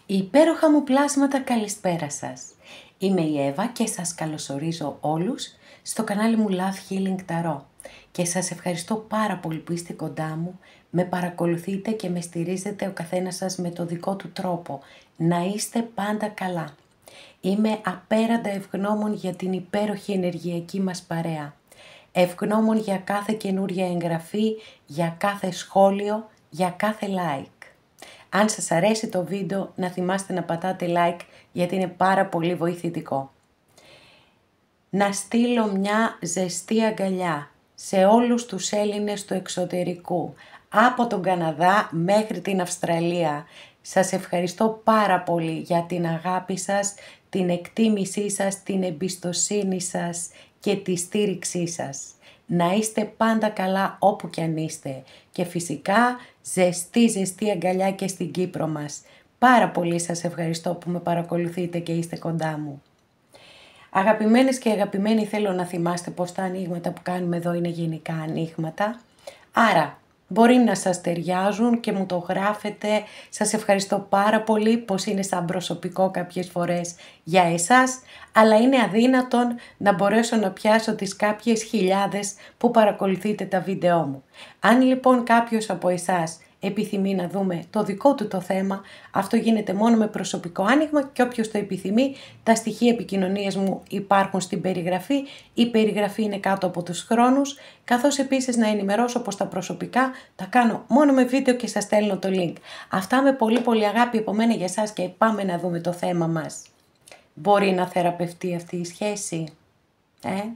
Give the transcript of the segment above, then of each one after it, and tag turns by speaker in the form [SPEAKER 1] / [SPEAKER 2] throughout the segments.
[SPEAKER 1] Υπέροχα μου πλάσματα, καλησπέρα σας. Είμαι η Εύα και σας καλωσορίζω όλους στο κανάλι μου Love Healing Tarot. Και σας ευχαριστώ πάρα πολύ που είστε κοντά μου, με παρακολουθείτε και με στηρίζετε ο καθένας σας με το δικό του τρόπο. Να είστε πάντα καλά. Είμαι απέραντα ευγνώμων για την υπέροχη ενεργειακή μας παρέα. Ευγνώμων για κάθε καινούρια εγγραφή, για κάθε σχόλιο, για κάθε like. Αν σας αρέσει το βίντεο, να θυμάστε να πατάτε like, γιατί είναι πάρα πολύ βοηθητικό. Να στείλω μια ζεστή αγκαλιά σε όλους τους Έλληνες του εξωτερικού, από τον Καναδά μέχρι την Αυστραλία. Σας ευχαριστώ πάρα πολύ για την αγάπη σας, την εκτίμησή σας, την εμπιστοσύνη σας και τη στήριξή σας. Να είστε πάντα καλά όπου κι αν είστε και φυσικά ζεστή αγκαλιά και στην Κύπρο μας. Πάρα πολύ σας ευχαριστώ που με παρακολουθείτε και είστε κοντά μου. Αγαπημένες και αγαπημένοι, θέλω να θυμάστε πως τα ανοίγματα που κάνουμε εδώ είναι γενικά ανοίγματα. Άρα μπορεί να σας ταιριάζουν και μου το γράφετε. Σας ευχαριστώ πάρα πολύ πως είναι σαν προσωπικό κάποιες φορές για εσάς, αλλά είναι αδύνατον να μπορέσω να πιάσω τις κάποιες χιλιάδες που παρακολουθείτε τα βίντεό μου. Αν λοιπόν κάποιος από εσάς επιθυμεί να δούμε το δικό του το θέμα, αυτό γίνεται μόνο με προσωπικό άνοιγμα και όποιος το επιθυμεί, τα στοιχεία επικοινωνίας μου υπάρχουν στην περιγραφή. Η περιγραφή είναι κάτω από τους χρόνους, καθώς επίσης να ενημερώσω πως τα προσωπικά τα κάνω μόνο με βίντεο και σας στέλνω το link. Αυτά με πολύ αγάπη από μένα για εσάς και πάμε να δούμε το θέμα μας. Μπορεί να θεραπευτεί αυτή η σχέση?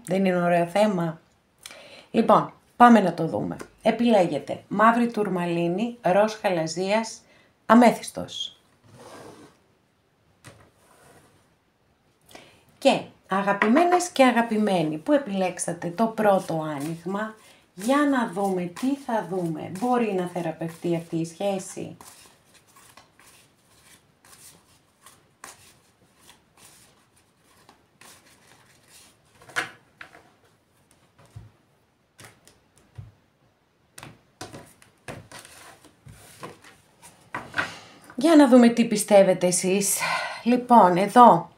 [SPEAKER 1] Δεν είναι ωραίο θέμα? Λοιπόν, πάμε να το δούμε. Επιλέγετε μαύρη τουρμαλίνη, ροζ χαλαζίας, αμέθιστος. Και αγαπημένες και αγαπημένοι που επιλέξατε το πρώτο άνοιγμα, για να δούμε τι θα δούμε. Μπορεί να θεραπευτεί αυτή η σχέση? Για να δούμε τι πιστεύετε εσείς. Λοιπόν, εδώ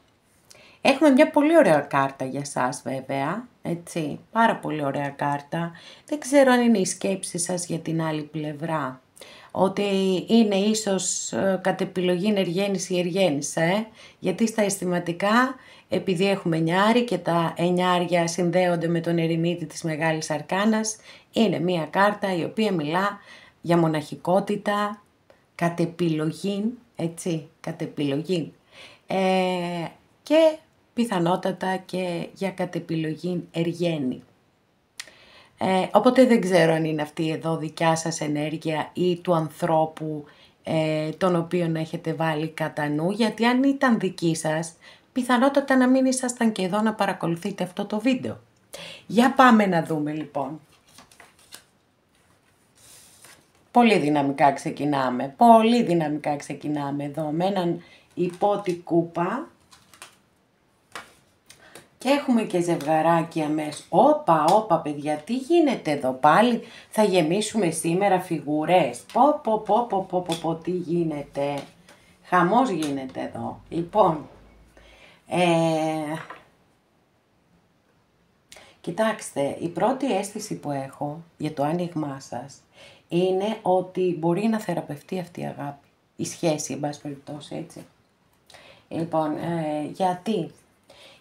[SPEAKER 1] έχουμε μια πολύ ωραία κάρτα για σας βέβαια, έτσι, πάρα πολύ ωραία κάρτα. Δεν ξέρω αν είναι η σκέψη σας για την άλλη πλευρά, ότι είναι ίσως κατ' επιλογή ενεργένης ή εργένησα, γιατί στα αισθηματικά, επειδή έχουμε εννιάρι και τα εννιάρια συνδέονται με τον ερημίτη της Μεγάλης Αρκάνας, είναι μια κάρτα η οποία μιλά για μοναχικότητα, κατ' επιλογή, έτσι, κατ' επιλογή, και πιθανότατα και για κατ' επιλογή εργένη. Οπότε δεν ξέρω αν είναι αυτή εδώ δικιά σας ενέργεια ή του ανθρώπου τον οποίον έχετε βάλει κατά νου, γιατί αν ήταν δική σας, πιθανότατα να μην ήσασταν και εδώ να παρακολουθείτε αυτό το βίντεο. Για πάμε να δούμε λοιπόν. Πολύ δυναμικά ξεκινάμε εδώ με έναν υπότι κούπα και έχουμε και ζευγαράκι αμέσως. Όπα παιδιά, τι γίνεται εδώ πάλι, θα γεμίσουμε σήμερα φιγουρές. Πω, τι γίνεται, χαμός γίνεται εδώ. Λοιπόν, κοιτάξτε, η πρώτη αίσθηση που έχω για το άνοιγμά σας είναι ότι μπορεί να θεραπευτεί αυτή η αγάπη, η σχέση, εν πάση περιπτώσει, έτσι. Λοιπόν,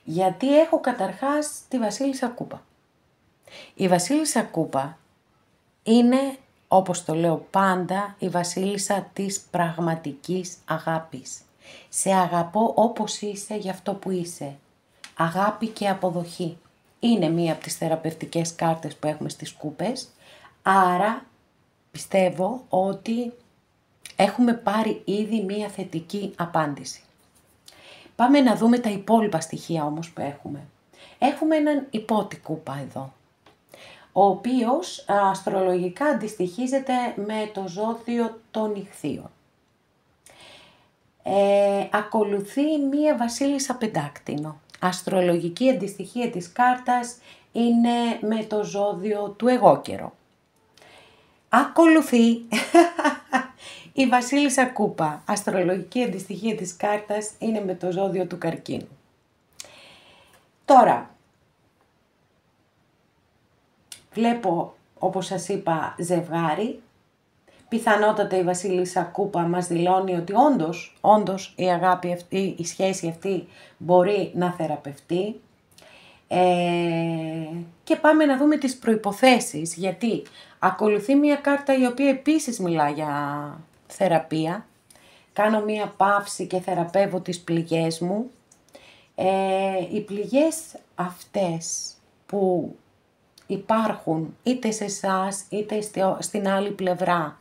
[SPEAKER 1] γιατί έχω καταρχάς τη Βασίλισσα Κούπα. Η Βασίλισσα Κούπα είναι, όπως το λέω πάντα, η Βασίλισσα της πραγματικής αγάπης. Σε αγαπώ όπως είσαι για αυτό που είσαι. Αγάπη και αποδοχή. Είναι μία από τις θεραπευτικές κάρτες που έχουμε στις κούπες, άρα πιστεύω ότι έχουμε πάρει ήδη μία θετική απάντηση. Πάμε να δούμε τα υπόλοιπα στοιχεία όμως που έχουμε. Έχουμε έναν υπότι κούπα εδώ, ο οποίος αστρολογικά αντιστοιχίζεται με το ζώδιο των Ιχθύων. Ακολουθεί μία Βασίλισσα Πεντάκτηνο. Αστρολογική αντιστοιχεία της κάρτας είναι με το ζώδιο του Εγώκερο. Ακολουθεί Η Βασίλισσα Κούπα, αστρολογική αντιστοιχεία της κάρτας, είναι με το ζώδιο του Καρκίνου. Τώρα, βλέπω, όπως σας είπα, ζευγάρι. Πιθανότατα η Βασίλισσα Κούπα μας δηλώνει ότι όντως η αγάπη αυτή, η σχέση αυτή μπορεί να θεραπευτεί. Και πάμε να δούμε τις προϋποθέσεις, γιατί ακολουθεί μια κάρτα η οποία επίσης μιλά για θεραπεία. Κάνω μια παύση και θεραπεύω τις πληγές μου. Οι πληγές αυτές που υπάρχουν είτε σε εσάς είτε στην άλλη πλευρά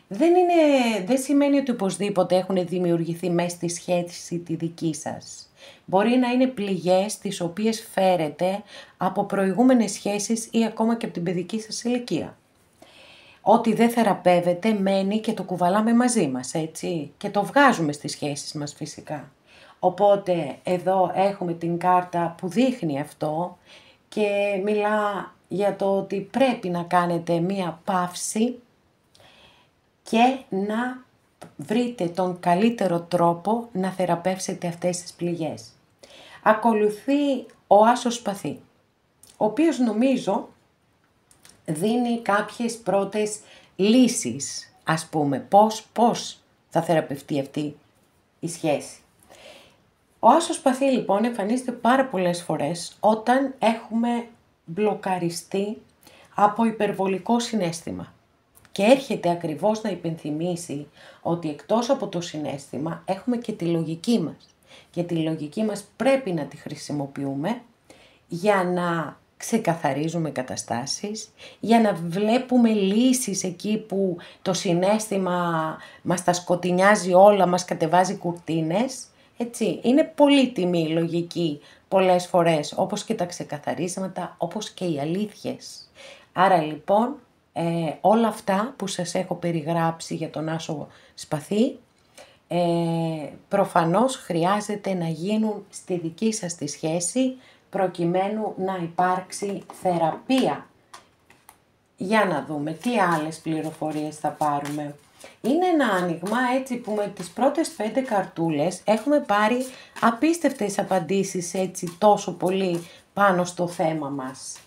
[SPEAKER 1] δεν σημαίνει ότι οπωσδήποτε έχουν δημιουργηθεί μέσα στη σχέση τη δική σας. Μπορεί να είναι πληγές τις οποίες φέρετε από προηγούμενες σχέσεις ή ακόμα και από την παιδική σας ηλικία. Ό,τι δεν θεραπεύεται μένει και το κουβαλάμε μαζί μας, έτσι, και το βγάζουμε στις σχέσεις μας φυσικά. Οπότε εδώ έχουμε την κάρτα που δείχνει αυτό και μιλά για το ότι πρέπει να κάνετε μία παύση και να βρείτε τον καλύτερο τρόπο να θεραπεύσετε αυτές τις πληγές. Ακολουθεί ο Άσος Σπαθί, ο οποίος νομίζω δίνει κάποιες πρώτες λύσεις, ας πούμε, πώς θα θεραπευτεί αυτή η σχέση. Ο Άσος Σπαθί λοιπόν εμφανίζεται πάρα πολλές φορές όταν έχουμε μπλοκαριστεί από υπερβολικό συναίσθημα. Και έρχεται ακριβώς να υπενθυμίσει ότι εκτός από το συναίσθημα έχουμε και τη λογική μας. Και τη λογική μας πρέπει να τη χρησιμοποιούμε για να ξεκαθαρίζουμε καταστάσεις, για να βλέπουμε λύσεις εκεί που το συναίσθημα μας τα σκοτεινιάζει όλα, μας κατεβάζει κουρτίνες. Έτσι, είναι πολύτιμη η λογική πολλές φορές, όπως και τα ξεκαθαρίσματα, όπως και οι αλήθειες. Άρα λοιπόν, όλα αυτά που σας έχω περιγράψει για τον Άσο Σπαθί, προφανώς χρειάζεται να γίνουν στη δική σας τη σχέση, προκειμένου να υπάρξει θεραπεία. Για να δούμε τι άλλες πληροφορίες θα πάρουμε. Είναι ένα άνοιγμα έτσι που με τις πρώτες 5 καρτούλες έχουμε πάρει απίστευτες απαντήσεις έτσι τόσο πολύ πάνω στο θέμα μας.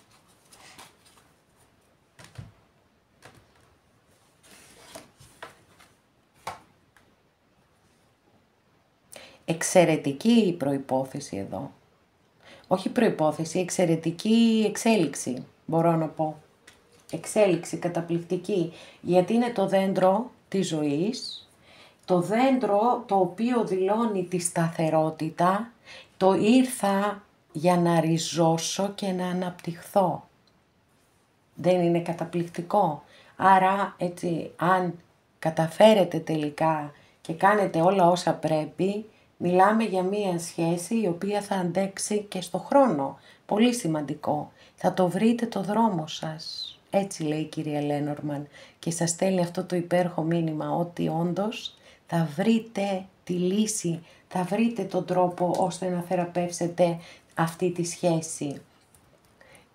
[SPEAKER 1] Εξαιρετική η προϋπόθεση εδώ. Όχι προϋπόθεση, εξαιρετική εξέλιξη μπορώ να πω. Εξέλιξη καταπληκτική, γιατί είναι το δέντρο της ζωής, το δέντρο το οποίο δηλώνει τη σταθερότητα, το ήρθα για να ριζώσω και να αναπτυχθώ. Δεν είναι καταπληκτικό? Άρα έτσι αν καταφέρετε τελικά και κάνετε όλα όσα πρέπει, μιλάμε για μία σχέση η οποία θα αντέξει και στο χρόνο. Πολύ σημαντικό. Θα το βρείτε το δρόμο σας. Έτσι λέει η κυρία Λένορμαν και σας στέλνει αυτό το υπέροχο μήνυμα ότι όντως θα βρείτε τη λύση, θα βρείτε τον τρόπο ώστε να θεραπεύσετε αυτή τη σχέση.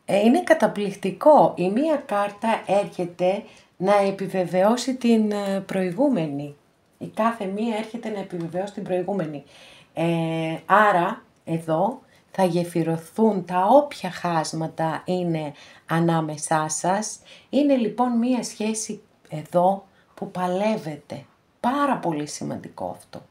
[SPEAKER 1] Είναι καταπληκτικό. Η μία κάρτα έρχεται να επιβεβαιώσει την προηγούμενη. Η κάθε μία έρχεται να επιβεβαιώσει την προηγούμενη. Άρα εδώ θα γεφυρωθούν τα όποια χάσματα είναι ανάμεσά σας. Είναι λοιπόν μία σχέση εδώ που παλεύετε. Πάρα πολύ σημαντικό αυτό.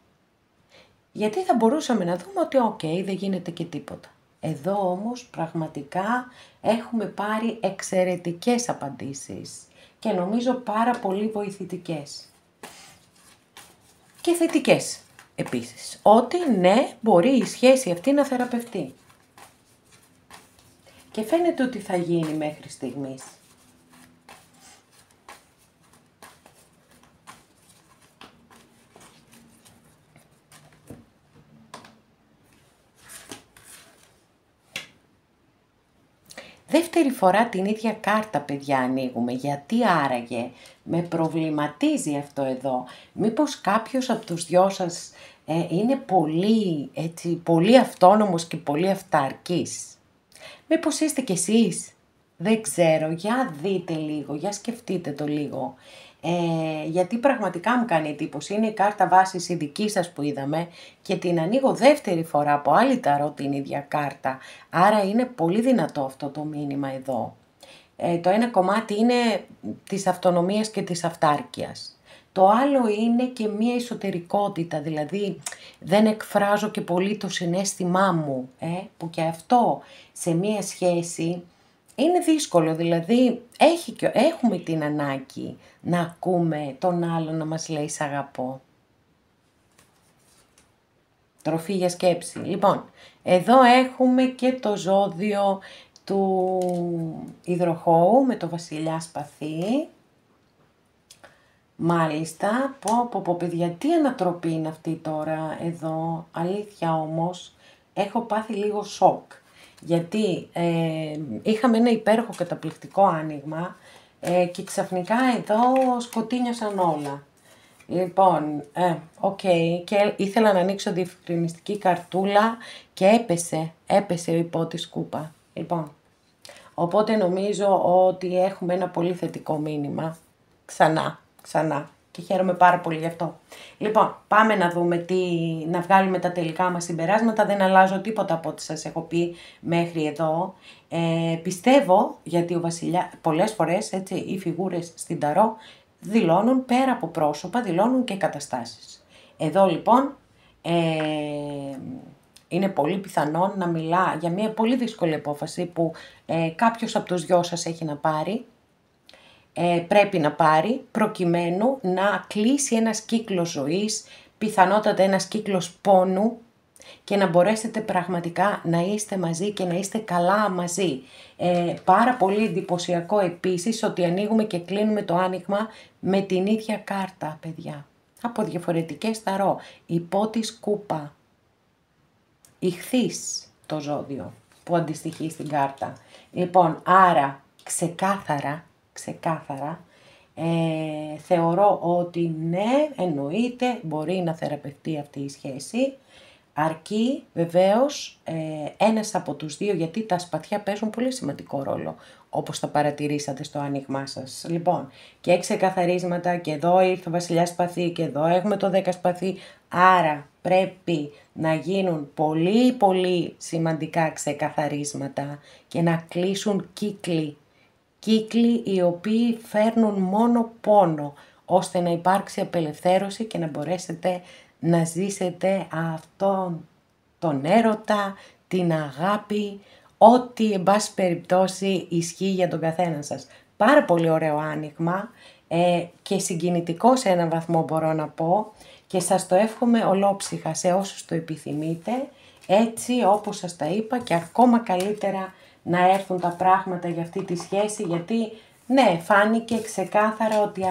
[SPEAKER 1] Γιατί θα μπορούσαμε να δούμε ότι δεν γίνεται και τίποτα. Εδώ όμως πραγματικά έχουμε πάρει εξαιρετικές απαντήσεις και νομίζω πάρα πολύ βοηθητικές. Και θετικές επίσης. Ότι ναι, μπορεί η σχέση αυτή να θεραπευτεί. Και φαίνεται ότι θα γίνει μέχρι στιγμής. Δεύτερη φορά την ίδια κάρτα, παιδιά, ανοίγουμε. Γιατί άραγε με προβληματίζει αυτό εδώ? Μήπως κάποιος από τους δυο σας είναι πολύ αυτόνομος και πολύ αυταρκής? Μήπως είστε κι εσείς? Δεν ξέρω, για δείτε λίγο, για σκεφτείτε το λίγο. Γιατί πραγματικά μου κάνει εντύπωση. Είναι η κάρτα βάσης η δική σας που είδαμε και την ανοίγω δεύτερη φορά από άλλη ταρό την ίδια κάρτα. Άρα είναι πολύ δυνατό αυτό το μήνυμα εδώ. Το ένα κομμάτι είναι της αυτονομίας και της αυτάρκειας. Το άλλο είναι και μία εσωτερικότητα, δηλαδή δεν εκφράζω και πολύ το συναίσθημά μου, που και αυτό σε μία σχέση είναι δύσκολο, δηλαδή έχουμε την ανάγκη να ακούμε τον άλλο να μας λέει «Σ' αγαπώ». Τροφή για σκέψη. Λοιπόν, εδώ έχουμε και το ζώδιο του υδροχόου με το βασιλιά σπαθί. Μάλιστα, πω παιδιά, τι ανατροπή είναι αυτή τώρα εδώ, αλήθεια όμως, έχω πάθει λίγο σοκ. Γιατί είχαμε ένα υπέροχο καταπληκτικό άνοιγμα και ξαφνικά εδώ σκοτίνιωσαν όλα. Λοιπόν, και ήθελα να ανοίξω διευκρινιστική καρτούλα και έπεσε ο υπότης κούπα. Λοιπόν, οπότε νομίζω ότι έχουμε ένα πολύ θετικό μήνυμα, ξανά και χαίρομαι πάρα πολύ γι' αυτό. Λοιπόν, πάμε να δούμε να βγάλουμε τα τελικά μας συμπεράσματα, δεν αλλάζω τίποτα από ό,τι σας έχω πει μέχρι εδώ. Πιστεύω, γιατί ο βασιλιά, πολλές φορές έτσι, οι φιγούρες στην ταρό δηλώνουν πέρα από πρόσωπα, δηλώνουν και καταστάσεις. Εδώ λοιπόν είναι πολύ πιθανόν να μιλά για μια πολύ δύσκολη απόφαση που κάποιος από τους δυο σας έχει να πάρει, πρέπει να πάρει προκειμένου να κλείσει ένας κύκλος ζωής, πιθανότατα ένας κύκλος πόνου και να μπορέσετε πραγματικά να είστε μαζί και να είστε καλά μαζί. Πάρα πολύ εντυπωσιακό επίσης ότι ανοίγουμε και κλείνουμε το άνοιγμα με την ίδια κάρτα, παιδιά. Από διαφορετικές ταρό. Υπότης κούπα. Ιχθύς το ζώδιο που αντιστοιχεί στην κάρτα. Λοιπόν, άρα ξεκάθαρα, θεωρώ ότι ναι, εννοείται, μπορεί να θεραπευτεί αυτή η σχέση, αρκεί βεβαίως ένας από τους δύο, γιατί τα σπαθιά παίζουν πολύ σημαντικό ρόλο, όπως θα παρατηρήσατε στο άνοιγμά σας. Λοιπόν, και ξεκαθαρίσματα, και εδώ ήρθε ο βασιλιάς σπαθί, και εδώ έχουμε το 10 σπαθί, άρα πρέπει να γίνουν πολύ πολύ σημαντικά ξεκαθαρίσματα και να κλείσουν κύκλοι οι οποίοι φέρνουν μόνο πόνο, ώστε να υπάρξει απελευθέρωση και να μπορέσετε να ζήσετε αυτόν τον έρωτα, την αγάπη, ό,τι εν πάση περιπτώσει ισχύει για τον καθένα σας. Πάρα πολύ ωραίο άνοιγμα και συγκινητικό σε έναν βαθμό μπορώ να πω και σας το εύχομαι ολόψυχα σε όσους το επιθυμείτε, έτσι όπως σας τα είπα και ακόμα καλύτερα να έρθουν τα πράγματα για αυτή τη σχέση, γιατί ναι, φάνηκε ξεκάθαρα ότι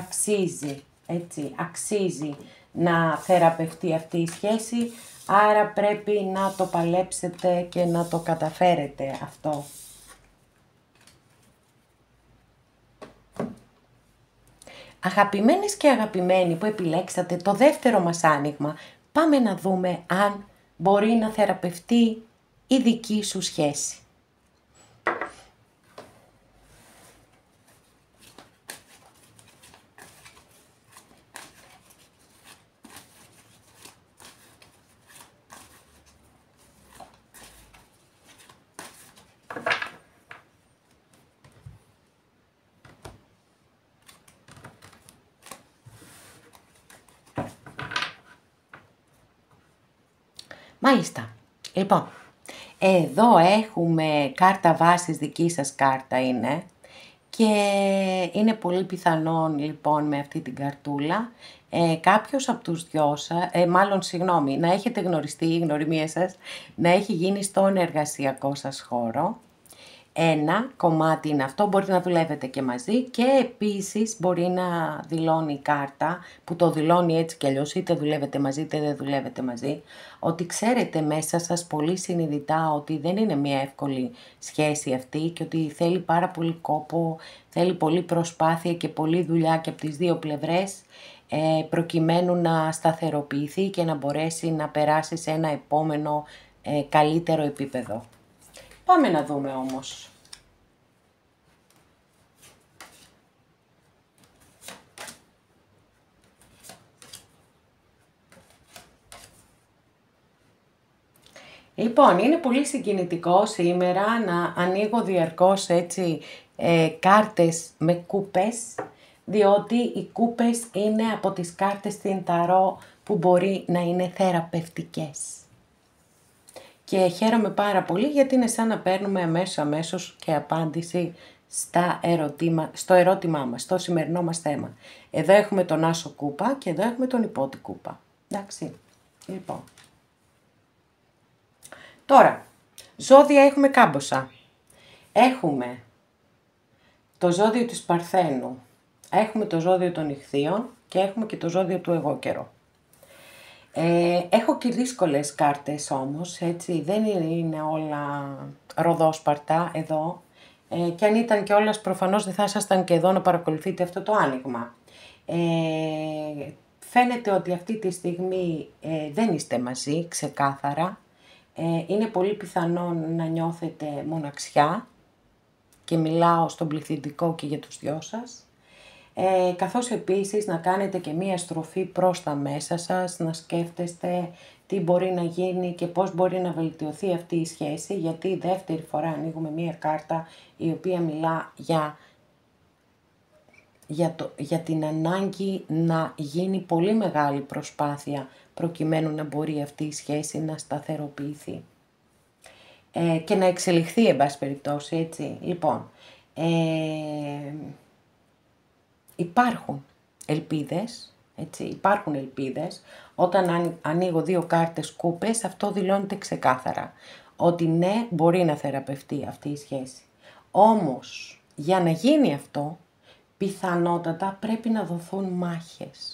[SPEAKER 1] αξίζει να θεραπευτεί αυτή η σχέση, άρα πρέπει να το παλέψετε και να το καταφέρετε αυτό. Αγαπημένες και αγαπημένοι που επιλέξατε το δεύτερο μας άνοιγμα, πάμε να δούμε αν μπορεί να θεραπευτεί η δική σου σχέση. Μάλιστα. Λοιπόν, εδώ έχουμε κάρτα βάσης, δική σας κάρτα είναι και είναι πολύ πιθανόν λοιπόν με αυτή την καρτούλα κάποιος από τους δυο σας, να έχετε γνωριστεί, η γνωριμία σας να έχει γίνει στον εργασιακό σας χώρο. Ένα κομμάτι είναι αυτό, μπορείτε να δουλεύετε και μαζί και επίσης μπορεί να δηλώνει η κάρτα, που το δηλώνει έτσι κι αλλιώς, είτε δουλεύετε μαζί είτε δεν δουλεύετε μαζί, ότι ξέρετε μέσα σας πολύ συνειδητά ότι δεν είναι μια εύκολη σχέση αυτή και ότι θέλει πάρα πολύ κόπο, θέλει πολύ προσπάθεια και πολλή δουλειά και από τις δύο πλευρές, προκειμένου να σταθεροποιηθεί και να μπορέσει να περάσει σε ένα επόμενο καλύτερο επίπεδο. Πάμε να δούμε όμως. Λοιπόν, είναι πολύ συγκινητικό σήμερα να ανοίγω διαρκώς έτσι κάρτες με κούπες, διότι οι κούπες είναι από τις κάρτες στην ταρό που μπορεί να είναι θεραπευτικές. Και χαίρομαι πάρα πολύ γιατί είναι σαν να παίρνουμε αμέσως και απάντηση στο ερώτημά μας, στο σημερινό μας θέμα. Εδώ έχουμε τον άσο κούπα και εδώ έχουμε τον υπότη κούπα. Εντάξει, λοιπόν. Τώρα, ζώδια έχουμε κάμποσα. Έχουμε το ζώδιο της Παρθένου, έχουμε το ζώδιο των Ιχθύων και έχουμε και το ζώδιο του Εγώ-καιρο. Έχω και δύσκολες κάρτες όμως, έτσι, δεν είναι όλα ροδόσπαρτα εδώ. Και αν ήταν κιόλας προφανώς δεν θα ήσασταν και εδώ να παρακολουθείτε αυτό το άνοιγμα. Φαίνεται ότι αυτή τη στιγμή δεν είστε μαζί, ξεκάθαρα. Είναι πολύ πιθανόν να νιώθετε μοναξιά και μιλάω στον πληθυντικό και για τους δυο σας. Καθώς επίσης να κάνετε και μία στροφή προς τα μέσα σας, να σκέφτεστε τι μπορεί να γίνει και πώς μπορεί να βελτιωθεί αυτή η σχέση, γιατί δεύτερη φορά ανοίγουμε μία κάρτα η οποία μιλά για την ανάγκη να γίνει πολύ μεγάλη προσπάθεια προκειμένου να μπορεί αυτή η σχέση να σταθεροποιηθεί και να εξελιχθεί, εν πάση περιπτώσει, έτσι. Λοιπόν, υπάρχουν ελπίδες, έτσι, υπάρχουν ελπίδες. Όταν ανοίγω δύο κάρτες κούπες, αυτό δηλώνεται ξεκάθαρα. Ότι ναι, μπορεί να θεραπευτεί αυτή η σχέση. Όμως, για να γίνει αυτό, πιθανότατα πρέπει να δοθούν μάχες.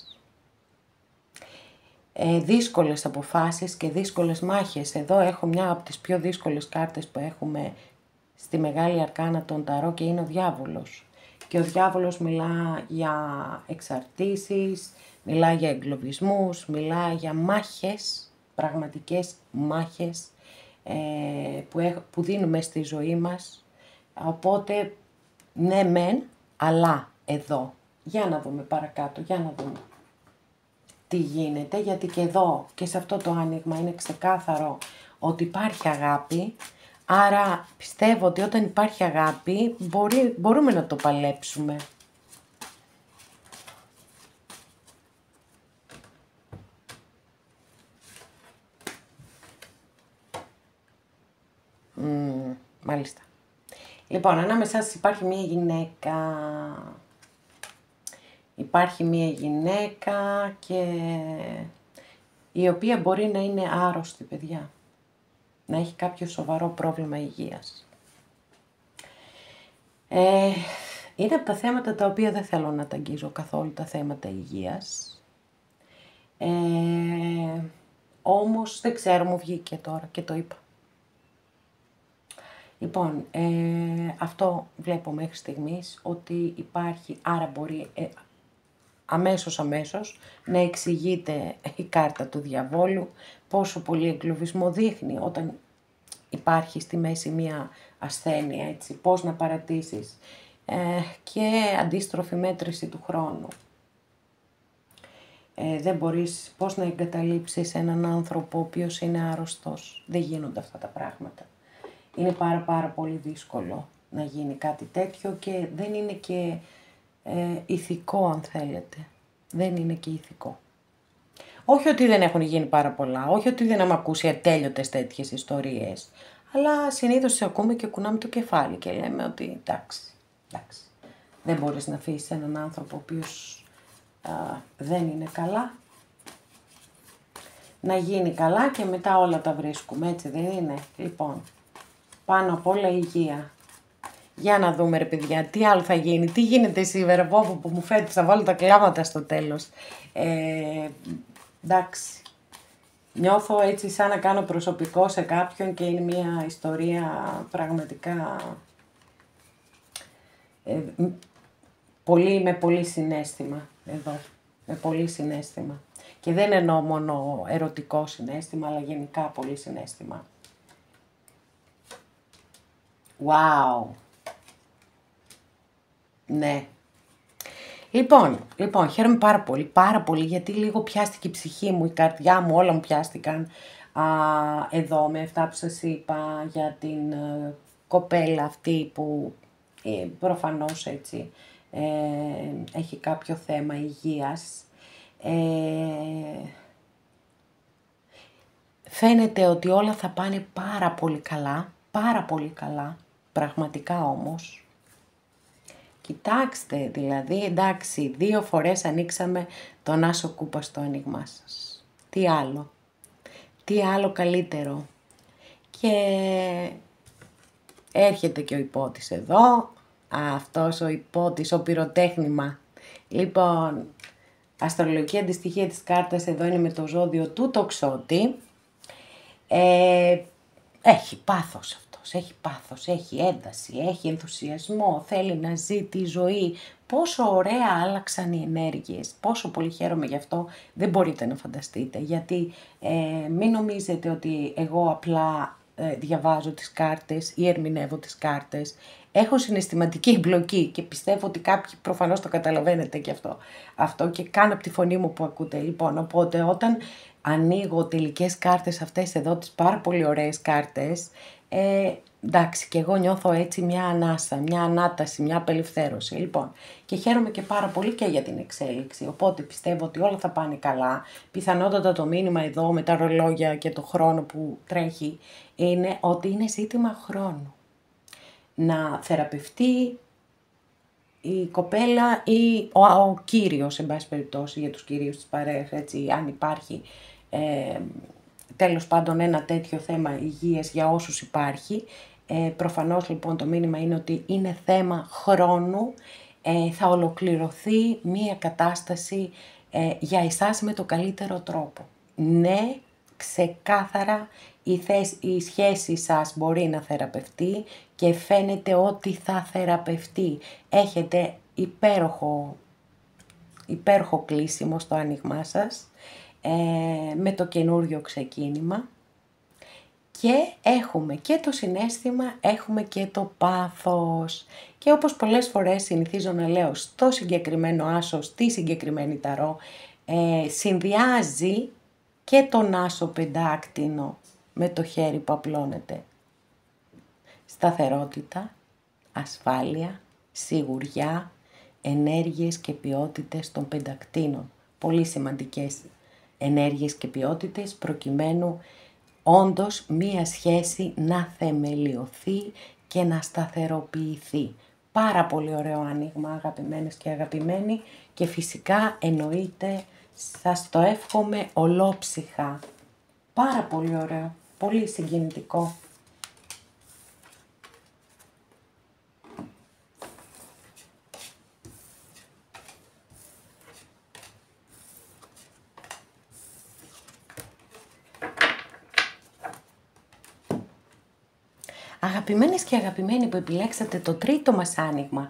[SPEAKER 1] Δύσκολες αποφάσεις και δύσκολες μάχες. Εδώ έχω μια από τις πιο δύσκολες κάρτες που έχουμε στη Μεγάλη Αρκάνα των Ταρό και είναι ο Διάβολος. Και ο Διάβολος μιλά για εξαρτήσεις, μιλά για εγκλωβισμούς, μιλά για μάχες, πραγματικές μάχες που δίνουμε στη ζωή μας. Οπότε, ναι μεν, αλλά εδώ. Για να δούμε παρακάτω, για να δούμε τι γίνεται, γιατί και εδώ και σε αυτό το άνοιγμα είναι ξεκάθαρο ότι υπάρχει αγάπη. Άρα πιστεύω ότι όταν υπάρχει αγάπη μπορούμε να το παλέψουμε. Μάλιστα. Λοιπόν, ανάμεσά σας υπάρχει μία γυναίκα. Υπάρχει μία γυναίκα και η οποία μπορεί να είναι άρρωστη, παιδιά. Να έχει κάποιο σοβαρό πρόβλημα υγείας. Είναι από τα θέματα τα οποία δεν θέλω να τα αγγίζω καθόλου, τα θέματα υγείας. Όμως δεν ξέρω, μου βγήκε τώρα και το είπα. Λοιπόν, αυτό βλέπω μέχρι στιγμής ότι υπάρχει, άρα μπορεί αμέσως να εξηγείται η κάρτα του διαβόλου πόσο πολύ εγκλωβισμό δείχνει όταν υπάρχει στη μέση μία ασθένεια, έτσι, πώς να παρατήσεις και αντίστροφη μέτρηση του χρόνου. Δεν μπορείς πώς να εγκαταλείψεις έναν άνθρωπο ο οποίος είναι άρρωστος. Δεν γίνονται αυτά τα πράγματα. Είναι πάρα πολύ δύσκολο να γίνει κάτι τέτοιο και δεν είναι και ηθικό, αν θέλετε. Δεν είναι και ηθικό. Όχι ότι δεν έχουν γίνει πάρα πολλά, όχι ότι δεν έχουμε ακούσει ατέλειωτες τέτοιες ιστορίες, αλλά συνήθως τις ακούμε και κουνάμε το κεφάλι και λέμε ότι εντάξει, δεν μπορείς να αφήσεις έναν άνθρωπο ο οποίος δεν είναι καλά, να γίνει καλά και μετά όλα τα βρίσκουμε, έτσι δεν είναι? Λοιπόν, πάνω απ' όλα η υγεία. Για να δούμε ρε παιδιά, τι άλλο θα γίνει, τι γίνεται σήμερα, που μου φαίνεται, θα βάλω τα κλάματα στο τέλος. Εντάξει, νιώθω έτσι σαν να κάνω προσωπικό σε κάποιον και είναι μια ιστορία πραγματικά με πολύ συναίσθημα εδώ, με πολύ συναίσθημα. Και δεν εννοώ μόνο ερωτικό συναίσθημα, αλλά γενικά πολύ συναίσθημα. Wow! Ναι. Λοιπόν, χαίρομαι πάρα πολύ, γιατί λίγο πιάστηκε η ψυχή μου, η καρδιά μου, όλα μου πιάστηκαν εδώ με αυτά που σας είπα για την κοπέλα αυτή που προφανώς έτσι έχει κάποιο θέμα υγείας. Φαίνεται ότι όλα θα πάνε πάρα πολύ καλά, πραγματικά όμως. Κοιτάξτε, δηλαδή, εντάξει, 2 φορές ανοίξαμε τον άσο κούπα στο άνοιγμά σας. Τι άλλο καλύτερο. Και έρχεται και ο υπότης εδώ, αυτός ο υπότης, ο πυροτέχνημα. Λοιπόν, αστρολογική αντιστοιχεία της κάρτας εδώ είναι με το ζώδιο του τοξότη. Έχει πάθος αυτός, έχει πάθος, έχει ένταση, έχει ενθουσιασμό, θέλει να ζει τη ζωή. Πόσο ωραία άλλαξαν οι ενέργειες, πόσο πολύ χαίρομαι γι' αυτό, δεν μπορείτε να φανταστείτε. Γιατί μην νομίζετε ότι εγώ απλά διαβάζω τις κάρτες ή ερμηνεύω τις κάρτες. Έχω συναισθηματική εμπλοκή και πιστεύω ότι κάποιοι προφανώς το καταλαβαίνετε και αυτό και κάνω από τη φωνή μου που ακούτε. Λοιπόν, οπότε όταν ανοίγω τελικές κάρτες αυτές εδώ, τις πάρα πολύ ωραίες κάρτες, εντάξει, και εγώ νιώθω έτσι μια ανάσα, μια ανάταση, μια απελευθέρωση. Λοιπόν, και χαίρομαι και πάρα πολύ και για την εξέλιξη. Οπότε πιστεύω ότι όλα θα πάνε καλά. Πιθανότατα το μήνυμα εδώ με τα ρολόγια και το χρόνο που τρέχει είναι ότι είναι ζήτημα χρόνου. Να θεραπευτεί η κοπέλα ή ο κύριος, εν πάση περιπτώσει, για τους κυρίους της παρέας, έτσι, αν υπάρχει τέλος πάντων ένα τέτοιο θέμα υγείας για όσους υπάρχει. Προφανώς λοιπόν το μήνυμα είναι ότι είναι θέμα χρόνου, θα ολοκληρωθεί μία κατάσταση για εσάς με το καλύτερο τρόπο. Ναι, ξεκάθαρα η σχέση σας μπορεί να θεραπευτεί και φαίνεται ότι θα θεραπευτεί. Έχετε υπέροχο κλείσιμο στο άνοιγμά σας με το καινούριο ξεκίνημα και έχουμε και το συναίσθημα, έχουμε και το πάθος. Και όπως πολλές φορές συνηθίζω να λέω στο συγκεκριμένο άσο, στη συγκεκριμένη ταρό, συνδυάζει και τον άσο πεντάκτηνο με το χέρι που απλώνεται. Σταθερότητα, ασφάλεια, σιγουριά, ενέργειες και ποιότητες των πεντακτήνων. Πολύ σημαντικές ενέργειες και ποιότητες προκειμένου όντως μία σχέση να θεμελιωθεί και να σταθεροποιηθεί. Πάρα πολύ ωραίο άνοιγμα, αγαπημένες και αγαπημένοι, και φυσικά εννοείται σας το εύχομαι ολόψυχα. Πάρα πολύ ωραίο, πολύ συγκινητικό. Αγαπημένες και αγαπημένοι που επιλέξατε το τρίτο μας άνοιγμα,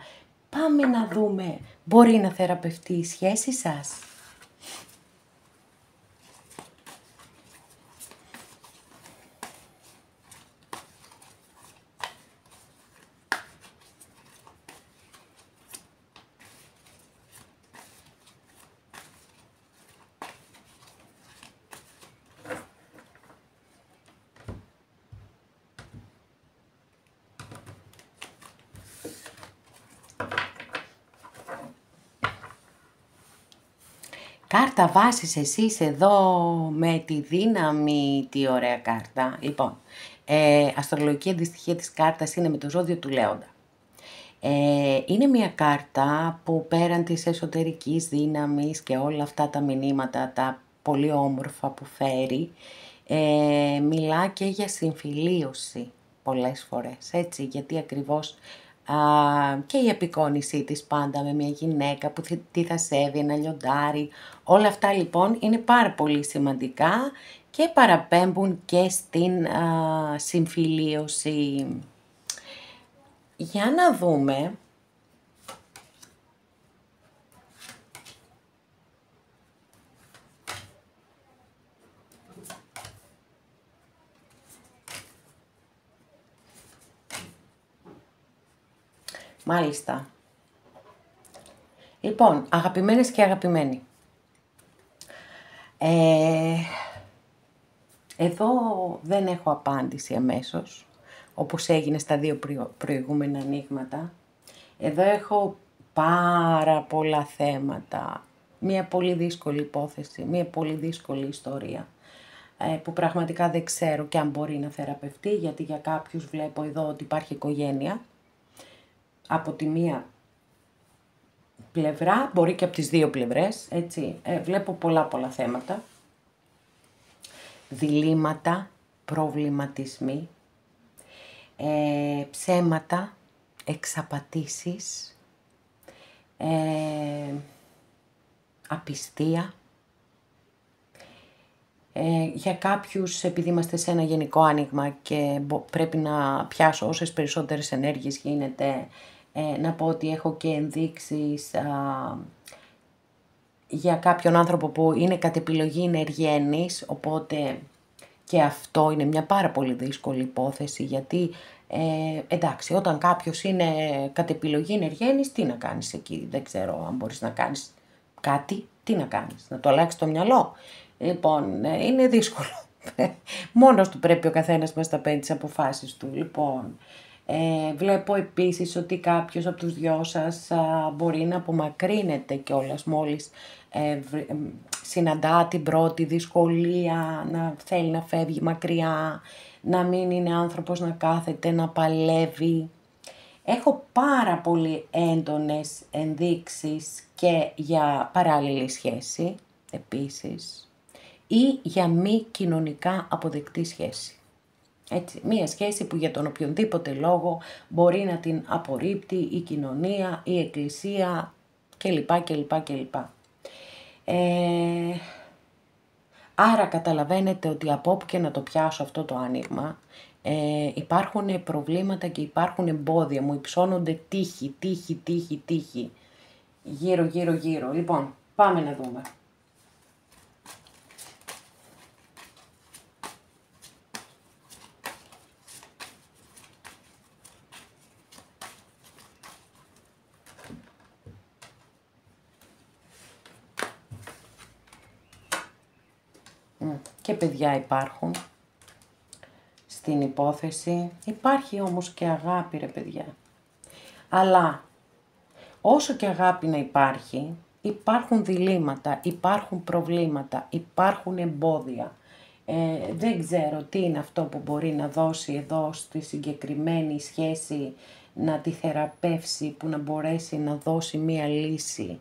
[SPEAKER 1] πάμε να δούμε, μπορεί να θεραπευτεί η σχέση σας? Κάρτα βάσης εσείς εδώ με τη δύναμη, τι ωραία κάρτα. Λοιπόν, αστρολογική αντιστοιχεία της κάρτας είναι με το ζώδιο του Λέοντα. Είναι μια κάρτα που πέραν της εσωτερικής δύναμης και όλα αυτά τα μηνύματα, τα πολύ όμορφα που φέρει, μιλά και για συμφιλίωση πολλές φορές, έτσι, γιατί ακριβώς και η απεικόνισή της πάντα με μια γυναίκα που τι θα σέβει, ένα λιοντάρι, όλα αυτά λοιπόν είναι πάρα πολύ σημαντικά και παραπέμπουν και στην συμφιλίωση. Για να δούμε. Μάλιστα. Λοιπόν, αγαπημένες και αγαπημένοι. Εδώ δεν έχω απάντηση αμέσως, όπως έγινε στα δύο προηγούμενα ανοίγματα. Εδώ έχω πάρα πολλά θέματα, μια πολύ δύσκολη υπόθεση, μια πολύ δύσκολη ιστορία, που πραγματικά δεν ξέρω και αν μπορεί να θεραπευτεί, γιατί για κάποιους βλέπω εδώ ότι υπάρχει οικογένεια, από τη μία πλευρά, μπορεί και από τις δύο πλευρές, έτσι, βλέπω πολλά θέματα, διλήμματα, προβληματισμοί, ψέματα, εξαπατήσεις, απιστία. Για κάποιους, επειδή είμαστε σε ένα γενικό άνοιγμα και πρέπει να πιάσω όσες περισσότερες ενέργειες γίνεται, να πω ότι έχω και ενδείξεις για κάποιον άνθρωπο που είναι κατ' επιλογή ενεργένης, οπότε και αυτό είναι μια πάρα πολύ δύσκολη υπόθεση, γιατί εντάξει, όταν κάποιος είναι κατ' επιλογή ενεργένης, τι να κάνεις εκεί, δεν ξέρω αν μπορείς να κάνεις κάτι, τι να κάνεις, να το αλλάξεις το μυαλό. Λοιπόν, είναι δύσκολο. Μόνος του πρέπει ο καθένας μας να παίρνει τις αποφάσεις του. Λοιπόν, βλέπω επίσης ότι κάποιος από τους δυο σας μπορεί να απομακρύνεται κιόλας μόλις συναντά την πρώτη δυσκολία, να θέλει να φεύγει μακριά, να μην είναι άνθρωπος να κάθεται, να παλεύει. Έχω πάρα πολύ έντονες ενδείξεις και για παράλληλη σχέση, επίσης, ή για μη κοινωνικά αποδεκτή σχέση. Έτσι, μία σχέση που για τον οποιονδήποτε λόγο μπορεί να την απορρίπτει η κοινωνία, η εκκλησία κλπ. Άρα καταλαβαίνετε ότι από όπου και να το πιάσω αυτό το άνοιγμα, υπάρχουν προβλήματα και υπάρχουν εμπόδια, μου υψώνονται τείχη, γύρω. Λοιπόν, πάμε να δούμε. Και παιδιά υπάρχουν στην υπόθεση. Υπάρχει όμως και αγάπη, ρε παιδιά. Αλλά όσο και αγάπη να υπάρχει, υπάρχουν διλήμματα, υπάρχουν προβλήματα, υπάρχουν εμπόδια. Δεν ξέρω τι είναι αυτό που μπορεί να δώσει εδώ στη συγκεκριμένη σχέση, να τη θεραπεύσει, που να μπορέσει να δώσει μία λύση.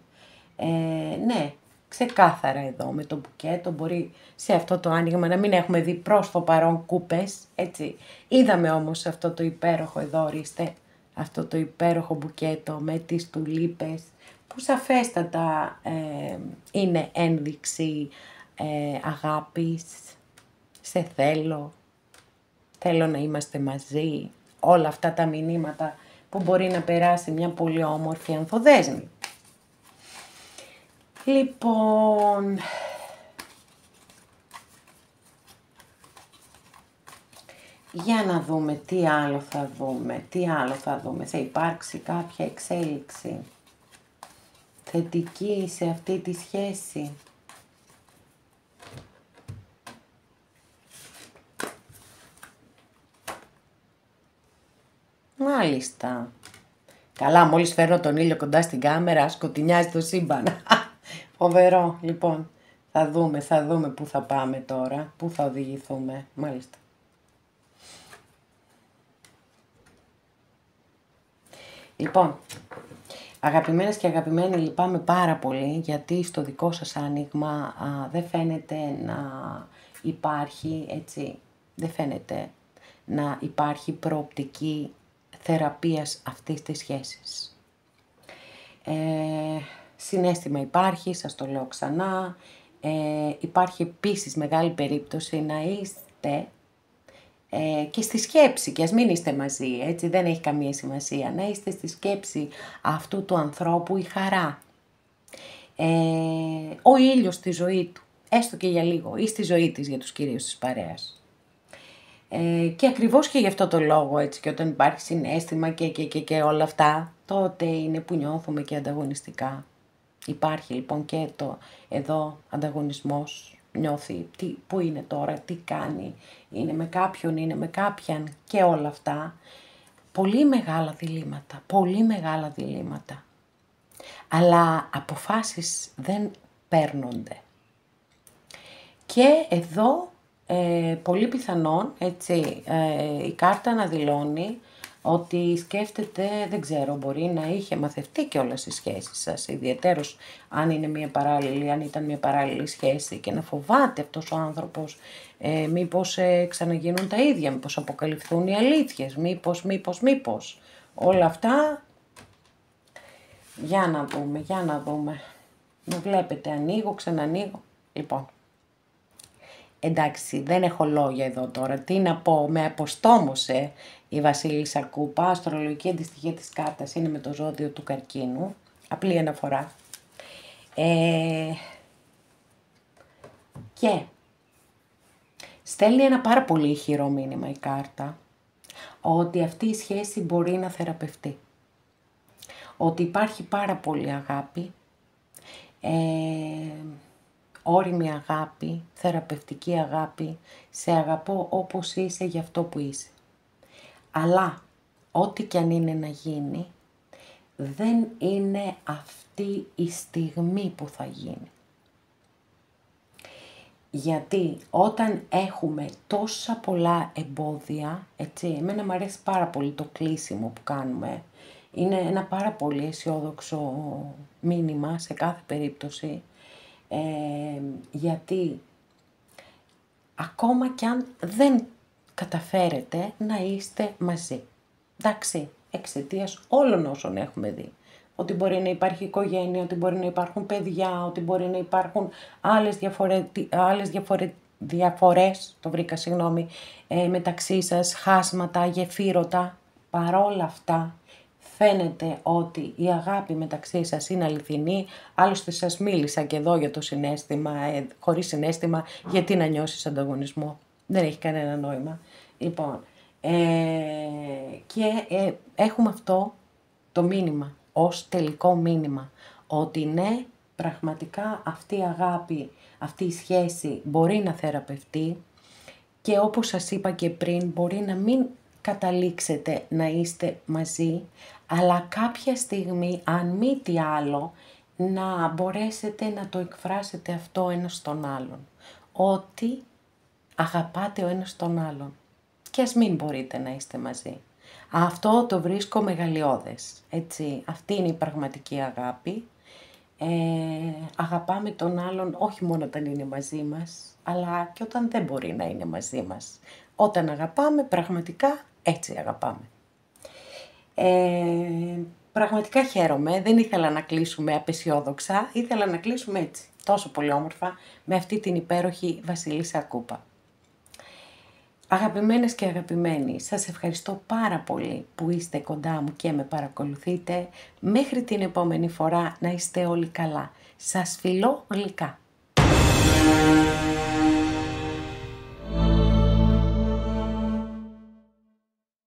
[SPEAKER 1] Ναι, ξεκάθαρα εδώ με το μπουκέτο μπορεί σε αυτό το άνοιγμα να μην έχουμε δει προς το παρόν κούπες, έτσι. Είδαμε όμως αυτό το υπέροχο εδώ, ορίστε, αυτό το υπέροχο μπουκέτο με τις τουλίπες, που σαφέστατα είναι ένδειξη αγάπης, σε θέλω να είμαστε μαζί, όλα αυτά τα μηνύματα που μπορεί να περάσει μια πολύ όμορφη ανθοδέσμη. Λοιπόν, για να δούμε τι άλλο θα δούμε, θα υπάρξει κάποια εξέλιξη θετική σε αυτή τη σχέση. Μάλιστα. Καλά, μόλις φέρνω τον ήλιο κοντά στην κάμερα, σκοτεινιάζει το σύμπαν. Φοβερό. Λοιπόν, θα δούμε πού θα πάμε τώρα, πού θα οδηγηθούμε. Μάλιστα. Λοιπόν, αγαπημένες και αγαπημένοι, λυπάμαι πάρα πολύ, γιατί στο δικό σας άνοιγμα δεν φαίνεται να υπάρχει, έτσι, δεν φαίνεται να υπάρχει προοπτική θεραπείας αυτής της σχέσης. Συναίσθημα υπάρχει, σας το λέω ξανά, υπάρχει επίσης μεγάλη περίπτωση να είστε και στη σκέψη, και ας μην είστε μαζί, έτσι, δεν έχει καμία σημασία, να είστε στη σκέψη αυτού του ανθρώπου η χαρά, ο ήλιος στη ζωή του, έστω και για λίγο, ή στη ζωή της για τους κυρίους της παρέας. Και ακριβώς και γι' αυτό το λόγο, έτσι, και όταν υπάρχει συναίσθημα και όλα αυτά, τότε είναι που νιώθουμε και ανταγωνιστικά. Υπάρχει λοιπόν και εδώ ανταγωνισμός, νιώθει, πού είναι τώρα, τι κάνει, είναι με κάποιον, είναι με κάποιαν και όλα αυτά. Πολύ μεγάλα διλήμματα, πολύ μεγάλα διλήμματα. Αλλά αποφάσεις δεν παίρνονται. Και εδώ πολύ πιθανόν, έτσι, η κάρτα να δηλώνει ότι σκέφτεται, δεν ξέρω, μπορεί να είχε μαθευτεί κιόλας η σχέση σας, ιδιαιτέρως αν είναι μια παράλληλη, αν ήταν μια παράλληλη σχέση και να φοβάται αυτός ο άνθρωπος μήπως ξαναγίνουν τα ίδια, μήπως αποκαλυφθούν οι αλήθειες, μήπως. Όλα αυτά, για να δούμε. Με βλέπετε, ανοίγω, ξανανοίγω. Λοιπόν, εντάξει, δεν έχω λόγια εδώ τώρα. Τι να πω, με αποστόμωσε η Βασίλισσα Κούπα, αστρολογική αντιστοιχεία της κάρτας είναι με το ζώδιο του Καρκίνου. Απλή αναφορά. Και στέλνει ένα πάρα πολύ ηχηρό μήνυμα η κάρτα, ότι αυτή η σχέση μπορεί να θεραπευτεί. Ότι υπάρχει πάρα πολύ αγάπη, όριμη αγάπη, θεραπευτική αγάπη, σε αγαπώ όπως είσαι για αυτό που είσαι. Αλλά ό,τι κι αν είναι να γίνει, δεν είναι αυτή η στιγμή που θα γίνει. Γιατί όταν έχουμε τόσα πολλά εμπόδια, έτσι, εμένα μου αρέσει πάρα πολύ το κλείσιμο που κάνουμε, είναι ένα πάρα πολύ αισιόδοξο μήνυμα σε κάθε περίπτωση, γιατί ακόμα κι αν δεν καταφέρετε να είστε μαζί, εντάξει, εξαιτίας όλων όσων έχουμε δει, ότι μπορεί να υπάρχει οικογένεια, ότι μπορεί να υπάρχουν παιδιά, ότι μπορεί να υπάρχουν άλλες διαφορές, το βρήκα, μεταξύ σας, χάσματα, γεφύρωτα, παρόλα αυτά φαίνεται ότι η αγάπη μεταξύ σας είναι αληθινή. Άλλωστε σας μίλησα και εδώ για το συναίσθημα, χωρίς συναίσθημα, γιατί να νιώσεις ανταγωνισμό. Δεν έχει κανένα νόημα. Λοιπόν, και έχουμε αυτό το μήνυμα, ως τελικό μήνυμα, ότι ναι, πραγματικά αυτή η αγάπη, αυτή η σχέση μπορεί να θεραπευτεί και όπως σας είπα και πριν, μπορεί να μην καταλήξετε να είστε μαζί, αλλά κάποια στιγμή, αν μη τι άλλο, να μπορέσετε να το εκφράσετε αυτό ένας στον άλλον. Ότι αγαπάτε ο ένας τον άλλον. Και ας μην μπορείτε να είστε μαζί. Αυτό το βρίσκω μεγαλειώδες, έτσι. Αυτή είναι η πραγματική αγάπη. Αγαπάμε τον άλλον όχι μόνο όταν είναι μαζί μας, αλλά και όταν δεν μπορεί να είναι μαζί μας. Όταν αγαπάμε, πραγματικά έτσι αγαπάμε. Πραγματικά χαίρομαι, δεν ήθελα να κλείσουμε απεσιόδοξα, ήθελα να κλείσουμε έτσι, τόσο πολύ όμορφα, με αυτή την υπέροχη Βασίλισσα Κούπα. Αγαπημένες και αγαπημένοι, σας ευχαριστώ πάρα πολύ που είστε κοντά μου και με παρακολουθείτε. Μέχρι την επόμενη φορά να είστε όλοι καλά. Σας φιλώ γλυκά.